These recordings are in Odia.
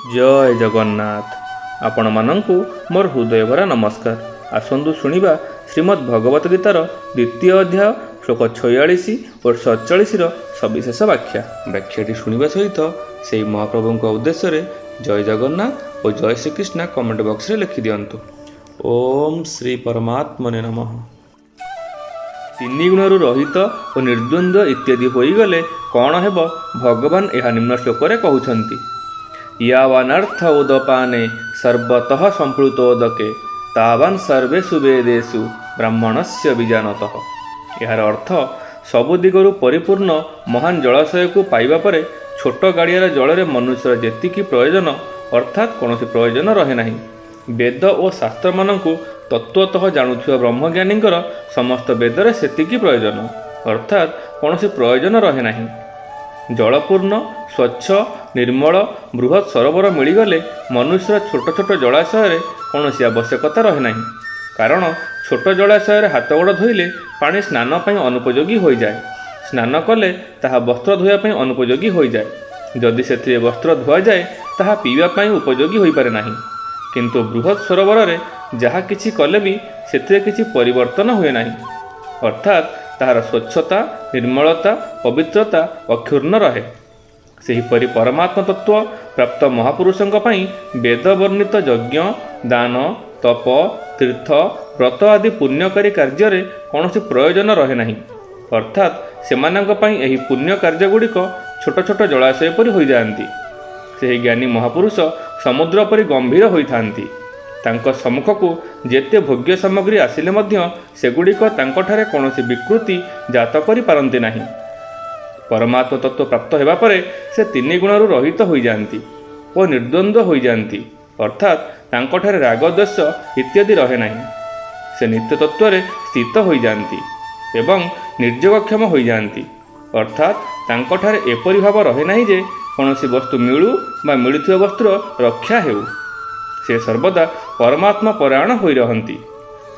ଜୟ ଜଗନ୍ନାଥ। ଆପଣମାନଙ୍କୁ ମୋର ହୃଦୟଭରା ନମସ୍କାର। ଆସନ୍ତୁ ଶୁଣିବା ଶ୍ରୀମଦ୍ ଭଗବତ ଗୀତାର ଦ୍ୱିତୀୟ ଅଧ୍ୟାୟ ଶ୍ଲୋକ 46 ଓ 47ର ସବିଶେଷ ବ୍ୟାଖ୍ୟାଟି ଶୁଣିବା ସହିତ ସେହି ମହାପ୍ରଭୁଙ୍କ ଉଦ୍ଦେଶ୍ୟରେ ଜୟ ଜଗନ୍ନାଥ ଓ ଜୟ ଶ୍ରୀକୃଷ୍ଣ କମେଣ୍ଟ ବକ୍ସରେ ଲେଖିଦିଅନ୍ତୁ। ଓମ୍ ଶ୍ରୀ ପରମାତ୍ମନେ ନମଃ। ତିନି ଗୁଣରୁ ରହିତ ଓ ନିର୍ଦ୍ୱନ୍ଦ୍ୱ ଇତ୍ୟାଦି ହୋଇଗଲେ କ'ଣ ହେବ, ଭଗବାନ ଏହା ନିମ୍ନ ଶ୍ଲୋକରେ କହୁଛନ୍ତି। ୟାବାନର୍ଥ ଉଦପାନେ ସର୍ବତଃ ସମ୍ପୃକ୍ତୋଦକେ ତାବାନ୍ ସର୍ବେଷୁ ବେଦେଷୁ ବ୍ରାହ୍ମଣସ୍ୟ ବିଜାନତଃ। ଏହାର ଅର୍ଥ, ସବୁ ଦିଗରୁ ପରିପୂର୍ଣ୍ଣ ମହାନ ଜଳାଶୟକୁ ପାଇବା ପରେ ଛୋଟ ଗାଡ଼ିଆର ଜଳରେ ମନୁଷ୍ୟର ଯେତିକି ପ୍ରୟୋଜନ, ଅର୍ଥାତ୍ କୌଣସି ପ୍ରୟୋଜନ ରହେ ନାହିଁ। ବେଦ ଓ ଶାସ୍ତ୍ରମାନଙ୍କୁ ତତ୍ତ୍ୱତଃ ଜାଣୁଥିବା ବ୍ରହ୍ମଜ୍ଞାନୀଙ୍କର ସମସ୍ତ ବେଦରେ ସେତିକି ପ୍ରୟୋଜନ, ଅର୍ଥାତ୍ କୌଣସି ପ୍ରୟୋଜନ ରହେ ନାହିଁ। ଜଳପୂର୍ଣ୍ଣ ସ୍ୱଚ୍ଛ ନିର୍ମଳ ବୃହତ୍ ସରୋବର ମିଳିଗଲେ ମନୁଷ୍ୟର ଛୋଟ ଛୋଟ ଜଳାଶୟରେ କୌଣସି ଆବଶ୍ୟକତା ରହେ ନାହିଁ। କାରଣ ଛୋଟ ଜଳାଶୟରେ ହାତଗୋଡ଼ ଧୋଇଲେ ପାଣି ସ୍ନାନ ପାଇଁ ଅନୁପଯୋଗୀ ହୋଇଯାଏ। ସ୍ନାନ କଲେ ତାହା ବସ୍ତ୍ର ଧୋଇବା ପାଇଁ ଅନୁପଯୋଗୀ ହୋଇଯାଏ। ଯଦି ସେଥିରେ ବସ୍ତ୍ର ଧୁଆଯାଏ ତାହା ପିଇବା ପାଇଁ ଉପଯୋଗୀ ହୋଇପାରେ ନାହିଁ। କିନ୍ତୁ ବୃହତ୍ ସରୋବରରେ ଯାହା କିଛି କଲେ ବି ସେଥିରେ କିଛି ପରିବର୍ତ୍ତନ ହୁଏ ନାହିଁ, ଅର୍ଥାତ୍ ତାହାର ସ୍ୱଚ୍ଛତା ନିର୍ମଳତା ପବିତ୍ରତା ଅକ୍ଷୁର୍ଣ୍ଣ ରହେ। ସେହିପରି ପରମାତ୍ମ ତତ୍ତ୍ୱ ପ୍ରାପ୍ତ ମହାପୁରୁଷଙ୍କ ପାଇଁ ବେଦ ବର୍ଣ୍ଣିତ ଯଜ୍ଞ ଦାନ ତପ ତୀର୍ଥ ବ୍ରତ ଆଦି ପୁଣ୍ୟକାରୀ କାର୍ଯ୍ୟରେ କୌଣସି ପ୍ରୟୋଜନ ରହେ ନାହିଁ, ଅର୍ଥାତ୍ ସେମାନଙ୍କ ପାଇଁ ଏହି ପୁଣ୍ୟ କାର୍ଯ୍ୟଗୁଡ଼ିକ ଛୋଟ ଛୋଟ ଜଳାଶୟ ପରି ହୋଇଯାଆନ୍ତି। ସେହି ଜ୍ଞାନୀ ମହାପୁରୁଷ ସମୁଦ୍ର ପରି ଗମ୍ଭୀର ହୋଇଥାନ୍ତି। ତାଙ୍କ ସମ୍ମୁଖକୁ ଯେତେ ଭୋଗ୍ୟ ସାମଗ୍ରୀ ଆସିଲେ ମଧ୍ୟ ସେଗୁଡ଼ିକ ତାଙ୍କଠାରେ କୌଣସି ବିକୃତି ଜାତ କରିପାରନ୍ତି ନାହିଁ। ପରମାତ୍ମ ତତ୍ତ୍ୱ ପ୍ରାପ୍ତ ହେବା ପରେ ସେ ତିନି ଗୁଣରୁ ରହିତ ହୋଇଯାଆନ୍ତି ଓ ନିର୍ଦ୍ୱନ୍ଦ୍ୱ ହୋଇଯାଆନ୍ତି, ଅର୍ଥାତ୍ ତାଙ୍କଠାରେ ରାଗ ଦ୍ୱେଷ ଇତ୍ୟାଦି ରହେ ନାହିଁ। ସେ ନିତ୍ୟ ତତ୍ତ୍ୱରେ ସ୍ଥିତ ହୋଇଯାଆନ୍ତି ଏବଂ ନିର୍ଯୋଗକ୍ଷମ ହୋଇଯାଆନ୍ତି, ଅର୍ଥାତ୍ ତାଙ୍କଠାରେ ଏପରି ଭାବ ରହେ ନାହିଁ ଯେ କୌଣସି ବସ୍ତୁ ମିଳୁ ବା ମିଳୁଥିବା ବସ୍ତୁର ରକ୍ଷା ହେଉ। ସେ ସର୍ବଦା ପରମାତ୍ମା ପରାୟଣ ହୋଇ ରହନ୍ତି।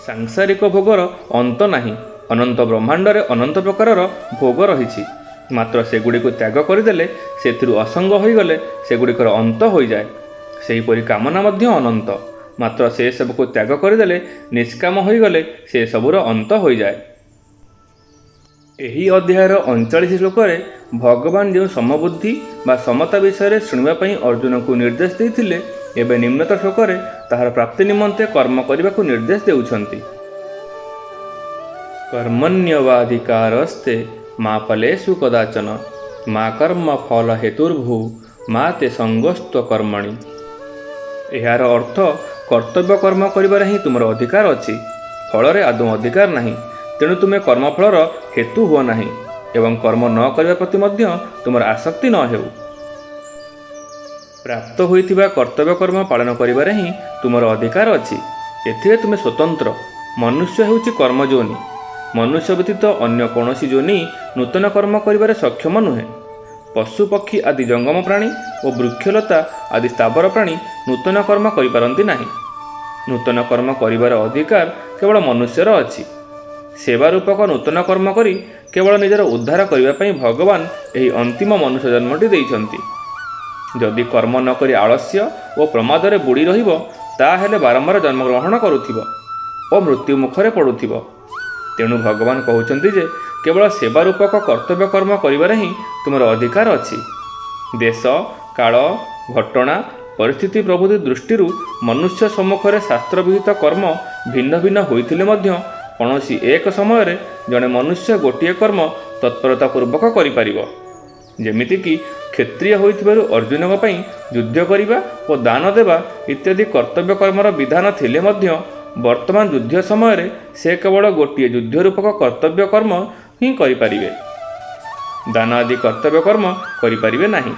ସାଂସାରିକ ଭୋଗର ଅନ୍ତ ନାହିଁ। ଅନନ୍ତ ବ୍ରହ୍ମାଣ୍ଡରେ ଅନନ୍ତ ପ୍ରକାରର ଭୋଗ ରହିଛି, ମାତ୍ର ସେଗୁଡ଼ିକୁ ତ୍ୟାଗ କରିଦେଲେ, ସେଥିରୁ ଅସଙ୍ଗ ହୋଇଗଲେ ସେଗୁଡ଼ିକର ଅନ୍ତ ହୋଇଯାଏ। ସେହିପରି କାମନା ମଧ୍ୟ ଅନନ୍ତ, ମାତ୍ର ସେ ସବୁକୁ ତ୍ୟାଗ କରିଦେଲେ, ନିଷ୍କାମ ହୋଇଗଲେ ସେ ସବୁର ଅନ୍ତ ହୋଇଯାଏ। ଏହି ଅଧ୍ୟାୟର 39 ଶ୍ଲୋକରେ ଭଗବାନ ଯେଉଁ ସମବୁଦ୍ଧି ବା ସମତା ବିଷୟରେ ଶୁଣିବା ପାଇଁ ଅର୍ଜୁନଙ୍କୁ ନିର୍ଦ୍ଦେଶ ଦେଇଥିଲେ, ଏବେ ନିମ୍ନତ ଶ୍ଲୋକରେ ତାହାର ପ୍ରାପ୍ତି ନିମନ୍ତେ କର୍ମ କରିବାକୁ ନିର୍ଦ୍ଦେଶ ଦେଉଛନ୍ତି। କର୍ମଣ୍ୟବାଧିକାରସ୍ତେ ମା ଫଲେଷୁ କଦାଚନ ମା କର୍ମ ଫଳ ହେତୁର୍ଭୂ ମା ତେ ସଙ୍ଗସ୍ତ କର୍ମଣି। ଏହାର ଅର୍ଥ, କର୍ତ୍ତବ୍ୟ କର୍ମ କରିବାରେ ହିଁ ତୁମର ଅଧିକାର ଅଛି, ଫଳରେ ଆଦୌ ଅଧିକାର ନାହିଁ। ତେଣୁ ତୁମେ କର୍ମଫଳର ହେତୁ ହୁଅ ନାହିଁ ଏବଂ କର୍ମ ନ କରିବା ପ୍ରତି ମଧ୍ୟ ତୁମର ଆସକ୍ତି ନ ହେଉ। ପ୍ରାପ୍ତ ହୋଇଥିବା କର୍ତ୍ତବ୍ୟ କର୍ମ ପାଳନ କରିବାରେ ହିଁ ତୁମର ଅଧିକାର ଅଛି। ଏଥିରେ ତୁମେ ସ୍ୱତନ୍ତ୍ର। ମନୁଷ୍ୟ ହେଉଛି କର୍ମଯୋନି। ମନୁଷ୍ୟ ବ୍ୟତୀତ ଅନ୍ୟ କୌଣସି ଯୋନି ନୂତନ କର୍ମ କରିବାରେ ସକ୍ଷମ ନୁହେଁ। ପଶୁ ପକ୍ଷୀ ଆଦି ଜଙ୍ଗମ ପ୍ରାଣୀ ଓ ବୃକ୍ଷଲତା ଆଦି ସ୍ଥାବର ପ୍ରାଣୀ ନୂତନ କର୍ମ କରିପାରନ୍ତି ନାହିଁ। ନୂତନ କର୍ମ କରିବାର ଅଧିକାର କେବଳ ମନୁଷ୍ୟର ଅଛି। ସେବା ରୂପକ ନୂତନ କର୍ମ କରି କେବଳ ନିଜର ଉଦ୍ଧାର କରିବା ପାଇଁ ଭଗବାନ ଏହି ଅନ୍ତିମ ମନୁଷ୍ୟ ଜନ୍ମଟି ଦେଇଛନ୍ତି। ଯଦି କର୍ମ ନ କରି ଆଳସ୍ୟ ଓ ପ୍ରମାଦରେ ବୁଡ଼ି ରହିବ, ତାହେଲେ ବାରମ୍ବାର ଜନ୍ମଗ୍ରହଣ କରୁଥିବ ଓ ମୃତ୍ୟୁ ମୁଖରେ ପଡ଼ୁଥିବ। ତେଣୁ ଭଗବାନ କହୁଛନ୍ତି ଯେ କେବଳ ସେବା ରୂପକ କର୍ତ୍ତବ୍ୟ କର୍ମ କରିବାରେ ହିଁ ତୁମର ଅଧିକାର ଅଛି। ଦେଶ କାଳ ଘଟଣା ପରିସ୍ଥିତି ପ୍ରଭୃତି ଦୃଷ୍ଟିରୁ ମନୁଷ୍ୟ ସମ୍ମୁଖରେ ଶାସ୍ତ୍ରବିହିତ କର୍ମ ଭିନ୍ନ ଭିନ୍ନ ହୋଇଥିଲେ ମଧ୍ୟ କୌଣସି ଏକ ସମୟରେ ଜଣେ ମନୁଷ୍ୟ ଗୋଟିଏ କର୍ମ ତତ୍ପରତାପୂର୍ବକ କରିପାରିବ। ଯେମିତିକି କ୍ଷତ୍ରିୟ ହୋଇଥିବାରୁ ଅର୍ଜୁନଙ୍କ ପାଇଁ ଯୁଦ୍ଧ କରିବା ଓ ଦାନ ଦେବା ଇତ୍ୟାଦି କର୍ତ୍ତବ୍ୟ କର୍ମର ବିଧାନ ଥିଲେ ମଧ୍ୟ ବର୍ତ୍ତମାନ ଯୁଦ୍ଧ ସମୟରେ ସେ କେବଳ ଗୋଟିଏ ଯୁଦ୍ଧ ରୂପକ କର୍ତ୍ତବ୍ୟ କର୍ମ ହିଁ କରିପାରିବେ। ଦାନ ଆଦି କର୍ତ୍ତବ୍ୟ କର୍ମ କରିପାରିବେ ନାହିଁ।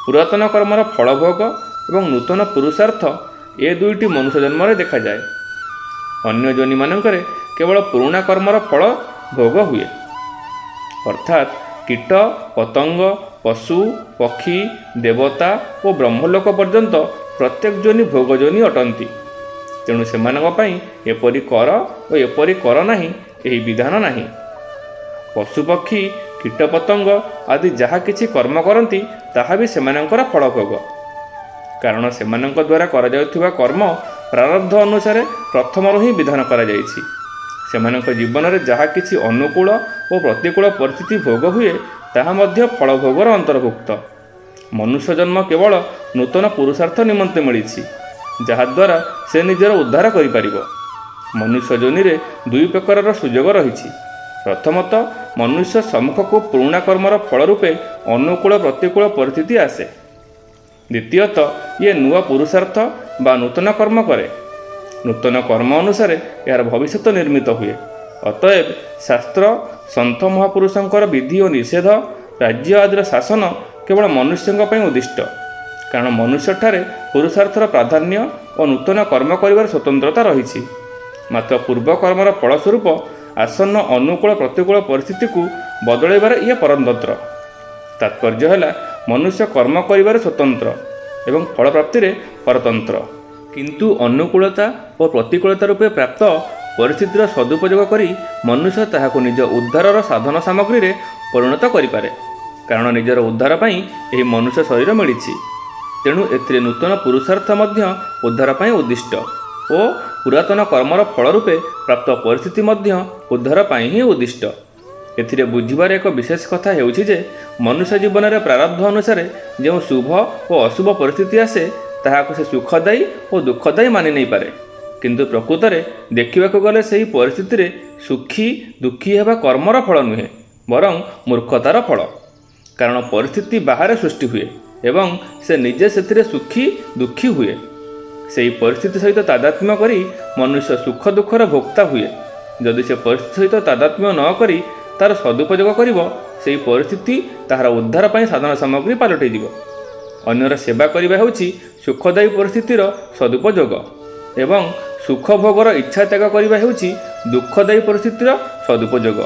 ପୁରାତନ କର୍ମର ଫଳଭୋଗ ଏବଂ ନୂତନ ପୁରୁଷାର୍ଥ ଏ ଦୁଇଟି ମନୁଷ୍ୟ ଜନ୍ମରେ ଦେଖାଯାଏ। ଅନ୍ୟ ଯୋନିମାନଙ୍କରେ କେବଳ ପୁରୁଣା କର୍ମର ଫଳ ଭୋଗ ହୁଏ, ଅର୍ଥାତ୍ କୀଟ ପତଙ୍ଗ ପଶୁ ପକ୍ଷୀ ଦେବତା ଓ ବ୍ରହ୍ମଲୋକ ପର୍ଯ୍ୟନ୍ତ ପ୍ରତ୍ୟେକ ଯୋନି ଭୋଗ ଯୋନି ଅଟନ୍ତି। ତେଣୁ ସେମାନଙ୍କ ପାଇଁ ଏପରି କର ଓ ଏପରି କର ନାହିଁ, ଏହି ବିଧାନ ନାହିଁ। ପଶୁପକ୍ଷୀ କୀଟପତଙ୍ଗ ଆଦି ଯାହା କିଛି କର୍ମ କରନ୍ତି ତାହା ବି ସେମାନଙ୍କର ଫଳଭୋଗ। କାରଣ ସେମାନଙ୍କ ଦ୍ୱାରା କରାଯାଉଥିବା କର୍ମ ପ୍ରାରବ୍ଧ ଅନୁସାରେ ପ୍ରଥମରୁ ହିଁ ବିଧାନ କରାଯାଇଛି। ସେମାନଙ୍କ ଜୀବନରେ ଯାହା କିଛି ଅନୁକୂଳ ଓ ପ୍ରତିକୂଳ ପରିସ୍ଥିତି ଭୋଗ ହୁଏ ତାହା ମଧ୍ୟ ଫଳ ଭୋଗର ଅନ୍ତର୍ଭୁକ୍ତ। ମନୁଷ୍ୟ ଜନ୍ମ କେବଳ ନୂତନ ପୁରୁଷାର୍ଥ ନିମନ୍ତେ ମିଳିଛି, ଯାହାଦ୍ୱାରା ସେ ନିଜର ଉଦ୍ଧାର କରିପାରିବ। ମନୁଷ୍ୟ ଯୋନିରେ ଦୁଇ ପ୍ରକାରର ସୁଯୋଗ ରହିଛି। ପ୍ରଥମତଃ ମନୁଷ୍ୟ ସମ୍ମୁଖକୁ ପୁରୁଣା କର୍ମର ଫଳ ରୂପେ ଅନୁକୂଳ ପ୍ରତିକୂଳ ପରିସ୍ଥିତି ଆସେ। ଦ୍ୱିତୀୟତଃ ଇଏ ନୂଆ ପୁରୁଷାର୍ଥ ବା ନୂତନ କର୍ମ କରେ। ନୂତନ କର୍ମ ଅନୁସାରେ ଏହାର ଭବିଷ୍ୟତ ନିର୍ମିତ ହୁଏ। ଅତଏବ ଶାସ୍ତ୍ର, ସନ୍ଥ ମହାପୁରୁଷଙ୍କର ବିଧି ଓ ନିଷେଧ, ରାଜ୍ୟ ଆଦିର ଶାସନ କେବଳ ମନୁଷ୍ୟଙ୍କ ପାଇଁ ଉଦ୍ଦିଷ୍ଟ। କାରଣ ମନୁଷ୍ୟଠାରେ ପୁରୁଷାର୍ଥର ପ୍ରାଧାନ୍ୟ ଓ ନୂତନ କର୍ମ କରିବାର ସ୍ୱତନ୍ତ୍ରତା ରହିଛି। ମାତ୍ର ପୂର୍ବ କର୍ମର ଫଳସ୍ୱରୂପ ଆସନ୍ନ ଅନୁକୂଳ ପ୍ରତିକୂଳ ପରିସ୍ଥିତିକୁ ବଦଳାଇବାରେ ଇଏ ପରତନ୍ତ୍ର। ତାତ୍ପର୍ଯ୍ୟ ହେଲା ମନୁଷ୍ୟ କର୍ମ କରିବାରେ ସ୍ୱତନ୍ତ୍ର ଏବଂ ଫଳ ପ୍ରାପ୍ତିରେ ପରତନ୍ତ୍ର। କିନ୍ତୁ ଅନୁକୂଳତା ଓ ପ୍ରତିକୂଳତା ରୂପେ ପ୍ରାପ୍ତ ପରିସ୍ଥିତିର ସଦୁପଯୋଗ କରି ମନୁଷ୍ୟ ତାହାକୁ ନିଜ ଉଦ୍ଧାରର ସାଧନ ସାମଗ୍ରୀରେ ପରିଣତ କରିପାରେ। କାରଣ ନିଜର ଉଦ୍ଧାର ପାଇଁ ଏହି ମନୁଷ୍ୟ ଶରୀର ମିଳିଛି, ତେଣୁ ଏଥିରେ ନୂତନ ପୁରୁଷାର୍ଥ ମଧ୍ୟ ଉଦ୍ଧାର ପାଇଁ ଉଦ୍ଦିଷ୍ଟ ଓ ପୁରାତନ କର୍ମର ଫଳ ରୂପେ ପ୍ରାପ୍ତ ପରିସ୍ଥିତି ମଧ୍ୟ ଉଦ୍ଧାର ପାଇଁ ହିଁ ଉଦ୍ଦିଷ୍ଟ। ଏଥିରେ ବୁଝିବାର ଏକ ବିଶେଷ କଥା ହେଉଛି ଯେ ମନୁଷ୍ୟ ଜୀବନରେ ପ୍ରାରବ୍ଧ ଅନୁସାରେ ଯେଉଁ ଶୁଭ ଓ ଅଶୁଭ ପରିସ୍ଥିତି ଆସେ ତାହାକୁ ସେ ସୁଖଦାୟୀ ଓ ଦୁଃଖଦାୟୀ ମାନି ନେଇପାରେ। କିନ୍ତୁ ପ୍ରକୃତରେ ଦେଖିବାକୁ ଗଲେ ସେହି ପରିସ୍ଥିତିରେ ସୁଖୀ ଦୁଃଖୀ ହେବା କର୍ମର ଫଳ ନୁହେଁ, ବରଂ ମୂର୍ଖତାର ଫଳ। କାରଣ ପରିସ୍ଥିତି ବାହାରେ ସୃଷ୍ଟି ହୁଏ ଏବଂ ସେ ନିଜେ ସେଥିରେ ସୁଖୀ ଦୁଃଖୀ ହୁଏ। ସେହି ପରିସ୍ଥିତି ସହିତ ତାଦାତ୍ମ୍ୟ କରି ମନୁଷ୍ୟ ସୁଖ ଦୁଃଖର ଭୋକ୍ତା ହୁଏ। ଯଦି ସେ ପରିସ୍ଥିତି ସହିତ ତାଦାତ୍ମ୍ୟ ନ କରି ତାର ସଦୁପଯୋଗ କରିବ, ସେହି ପରିସ୍ଥିତି ତାହାର ଉଦ୍ଧାର ପାଇଁ ସାଧନ ସାମଗ୍ରୀ ପାଲଟିଯିବ। ଅନ୍ୟର ସେବା କରିବା ହେଉଛି ସୁଖଦାୟୀ ପରିସ୍ଥିତିର ସଦୁପଯୋଗ ଏବଂ ସୁଖ ଭୋଗର ଇଚ୍ଛା ତ୍ୟାଗ କରିବା ହେଉଛି ଦୁଃଖଦାୟୀ ପରିସ୍ଥିତିର ସଦୁପଯୋଗ।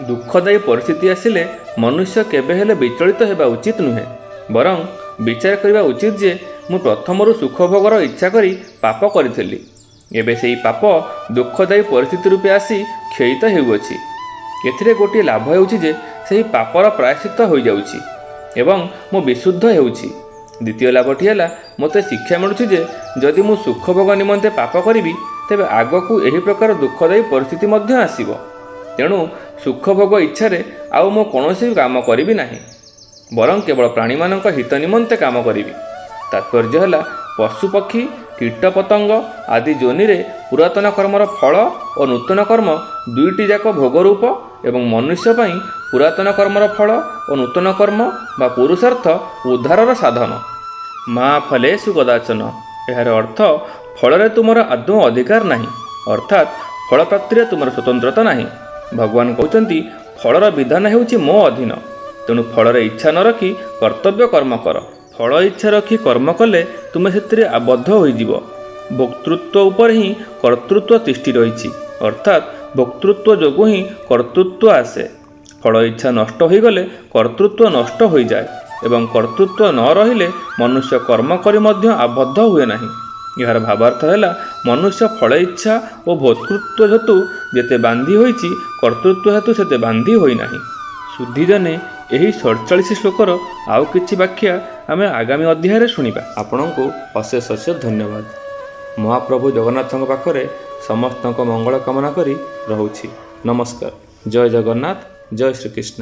ଦୁଃଖଦାୟୀ ପରିସ୍ଥିତି ଆସିଲେ ମନୁଷ୍ୟ କେବେ ହେଲେ ବିଚଳିତ ହେବା ଉଚିତ ନୁହେଁ, ବରଂ ବିଚାର କରିବା ଉଚିତ ଯେ ମୁଁ ପ୍ରଥମରୁ ସୁଖ ଭୋଗର ଇଚ୍ଛା କରି ପାପ କରିଥିଲି। ଏବେ ସେହି ପାପ ଦୁଃଖଦାୟୀ ପରିସ୍ଥିତି ରୂପେ ଆସି କ୍ଷୟିତ ହେଉଅଛି। ଏଥିରେ ଗୋଟିଏ ଲାଭ ହେଉଛି ଯେ ସେହି ପାପର ପ୍ରାୟଶ୍ଚିତ୍ତ ହୋଇଯାଉଛି ଏବଂ ମୁଁ ବିଶୁଦ୍ଧ ହେଉଛି। ଦ୍ୱିତୀୟ ଲାଭଟି ହେଲା ମୋତେ ଶିକ୍ଷା ମିଳୁଛି ଯେ ଯଦି ମୁଁ ସୁଖ ଭୋଗ ନିମନ୍ତେ ପାପ କରିବି ତେବେ ଆଗକୁ ଏହି ପ୍ରକାର ଦୁଃଖଦାୟୀ ପରିସ୍ଥିତି ମଧ୍ୟ ଆସିବ। ତେଣୁ ସୁଖ ଭୋଗ ଇଚ୍ଛାରେ ଆଉ ମୁଁ କୌଣସି କାମ କରିବି ନାହିଁ, ବରଂ କେବଳ ପ୍ରାଣୀମାନଙ୍କ ହିତ ନିମନ୍ତେ କାମ କରିବି। ତାତ୍ପର୍ଯ୍ୟ ହେଲା ପଶୁପକ୍ଷୀ କୀଟପତଙ୍ଗ ଆଦି ଯୋନିରେ ପୁରାତନ କର୍ମର ଫଳ ଓ ନୂତନ କର୍ମ ଦୁଇଟି ଯାକ ଭୋଗରୂପ ଏବଂ ମନୁଷ୍ୟ ପାଇଁ ପୁରାତନ କର୍ମର ଫଳ ଓ ନୂତନ କର୍ମ ବା ପୁରୁଷାର୍ଥ ଉଦ୍ଧାରର ସାଧନ। ମା ଫଲେଷୁ କଦାଚନ, ଏହାର ଅର୍ଥ ଫଳରେ ତୁମର ଆଦୌ ଅଧିକାର ନାହିଁ, ଅର୍ଥାତ୍ ଫଳ ପ୍ରାପ୍ତିରେ ତୁମର ସ୍ୱତନ୍ତ୍ରତା ନାହିଁ। ଭଗବାନ କହୁଛନ୍ତି ଫଳର ବିଧାନ ହେଉଛି ମୋ ଅଧୀନ, ତେଣୁ ଫଳରେ ଇଚ୍ଛା ନ ରଖି କର୍ତ୍ତବ୍ୟ କର୍ମ କର। ଫଳ ଇଚ୍ଛା ରଖି କର୍ମ କଲେ ତୁମେ ସେଥିରେ ଆବଦ୍ଧ ହୋଇଯିବ। ଭୋକ୍ତୃତ୍ୱ ଉପରେ ହିଁ କର୍ତ୍ତୃତ୍ୱ ତିଷ୍ଠି ରହିଛି, ଅର୍ଥାତ୍ ଭୋକ୍ତୃତ୍ୱ ଯୋଗୁଁ ହିଁ କର୍ତ୍ତୃତ୍ୱ ଆସେ। ଫଳ ଇଚ୍ଛା ନଷ୍ଟ ହୋଇଗଲେ କର୍ତ୍ତୃତ୍ୱ ନଷ୍ଟ ହୋଇଯାଏ ଏବଂ କର୍ତ୍ତୃତ୍ୱ ନ ରହିଲେ ମନୁଷ୍ୟ କର୍ମ କରି ମଧ୍ୟ ଆବଦ୍ଧ ହୁଏ ନାହିଁ। ଏହାର ଭାବାର୍ଥ ହେଲା ମନୁଷ୍ୟ ଫଳ ଇଚ୍ଛା ଓ ଭୋକ୍ତୃତ୍ୱ ହେତୁ ଯେତେ ବାନ୍ଧି ହୋଇଛି କର୍ତ୍ତୃତ୍ୱ ହେତୁ ସେତେ ବାନ୍ଧି ହୋଇନାହିଁ। ଶୁଦ୍ଧିଜନେ ଏହି 47 ଶ୍ଲୋକର ଆଉ କିଛି ବ୍ୟାଖ୍ୟା ଆମେ ଆଗାମୀ ଅଧ୍ୟାୟରେ ଶୁଣିବା। ଆପଣଙ୍କୁ ଅଶେଷ ଅଶେଷ ଧନ୍ୟବାଦ। ମହାପ୍ରଭୁ ଜଗନ୍ନାଥଙ୍କ ପାଖରେ ସମସ୍ତଙ୍କ ମଙ୍ଗଳ କାମନା କରି ରହୁଛି। ନମସ୍କାର। ଜୟ ଜଗନ୍ନାଥ, ଜୟ ଶ୍ରୀକୃଷ୍ଣ।